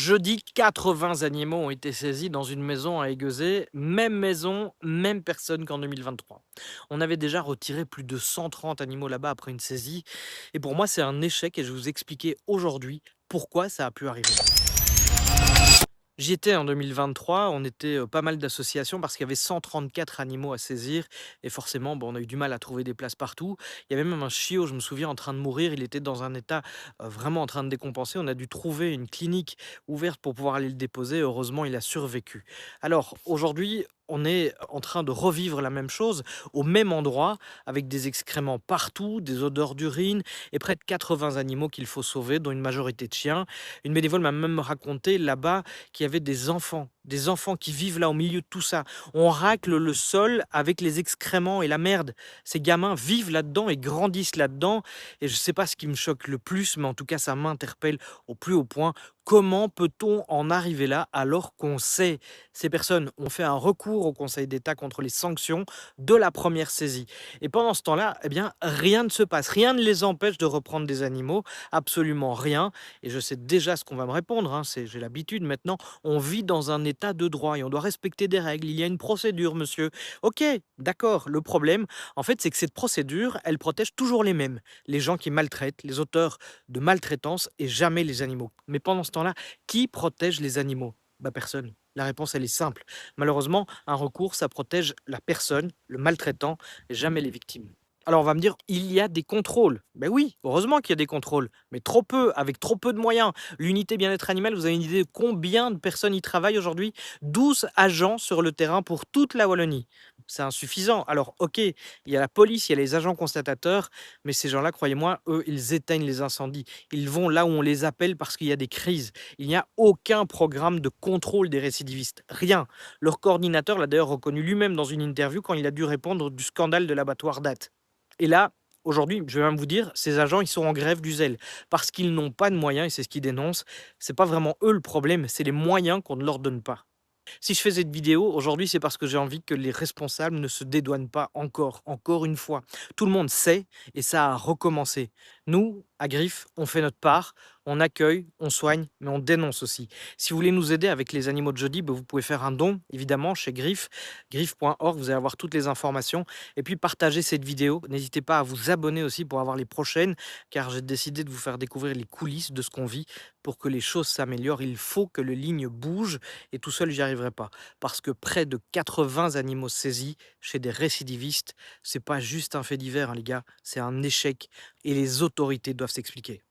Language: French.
Jeudi, 80 animaux ont été saisis dans une maison à Aiguezé. Même maison, même personne qu'en 2023. On avait déjà retiré plus de 130 animaux là-bas après une saisie. Et pour moi, c'est un échec et je vais vous expliquer aujourd'hui pourquoi ça a pu arriver. J'y étais en 2023, on était pas mal d'associations parce qu'il y avait 134 animaux à saisir et forcément, on a eu du mal à trouver des places partout. Il y avait même un chiot, je me souviens, en train de mourir. Il était dans un état vraiment en train de décompenser. On a dû trouver une clinique ouverte pour pouvoir aller le déposer. Heureusement, il a survécu. Alors aujourd'hui, on est en train de revivre la même chose au même endroit avec des excréments partout, des odeurs d'urine et près de 80 animaux qu'il faut sauver, dont une majorité de chiens. Une bénévole m'a même raconté là-bas qu'il y avait des enfants qui vivent là au milieu de tout ça. On racle le sol avec les excréments et la merde. Ces gamins vivent là-dedans et grandissent là-dedans. Et je ne sais pas ce qui me choque le plus, mais en tout cas, ça m'interpelle au plus haut point. Comment peut-on en arriver là alors qu'on sait? Ces personnes ont fait un recours au Conseil d'État contre les sanctions de la première saisie. Et pendant ce temps-là, eh bien, rien ne se passe. Rien ne les empêche de reprendre des animaux. Absolument rien. Et je sais déjà ce qu'on va me répondre, hein, j'ai l'habitude maintenant. On vit dans un état de droit et on doit respecter des règles. Il y a une procédure, monsieur. Ok, d'accord. Le problème, en fait, c'est que cette procédure, elle protège toujours les mêmes. Les gens qui maltraitent, les auteurs de maltraitance et jamais les animaux. Mais pendant ce temps-là, qui protège les animaux? Bah personne. La réponse, elle est simple. Malheureusement, un recours, ça protège la personne, le maltraitant, et jamais les victimes. Alors on va me dire, il y a des contrôles. Ben oui, heureusement qu'il y a des contrôles, mais trop peu, avec trop peu de moyens. L'unité bien-être animal, vous avez une idée de combien de personnes y travaillent aujourd'hui? 12 agents sur le terrain pour toute la Wallonie. C'est insuffisant. Alors ok, il y a la police, il y a les agents constatateurs, mais ces gens-là, croyez-moi, eux, ils éteignent les incendies. Ils vont là où on les appelle parce qu'il y a des crises. Il n'y a aucun programme de contrôle des récidivistes. Rien. Leur coordinateur l'a d'ailleurs reconnu lui-même dans une interview quand il a dû répondre du scandale de l'abattoir date. Et là, aujourd'hui, je vais même vous dire, ces agents, ils sont en grève du zèle parce qu'ils n'ont pas de moyens et c'est ce qu'ils dénoncent. C'est pas vraiment eux le problème, c'est les moyens qu'on ne leur donne pas. Si je fais cette vidéo aujourd'hui, c'est parce que j'ai envie que les responsables ne se dédouanent pas encore une fois. Tout le monde sait et ça a recommencé. Nous, à Griffe, on fait notre part, on accueille, on soigne, mais on dénonce aussi. Si vous voulez nous aider avec les animaux de jeudi, vous pouvez faire un don, évidemment, chez Griffe, griffe.org, vous allez avoir toutes les informations. Et puis partagez cette vidéo. N'hésitez pas à vous abonner aussi pour avoir les prochaines, car j'ai décidé de vous faire découvrir les coulisses de ce qu'on vit pour que les choses s'améliorent. Il faut que les lignes bougent et tout seul, j'y arriverai pas. Parce que près de 80 animaux saisis chez des récidivistes, c'est pas juste un fait divers, hein, les gars, c'est un échec et les autorités doivent s'expliquer.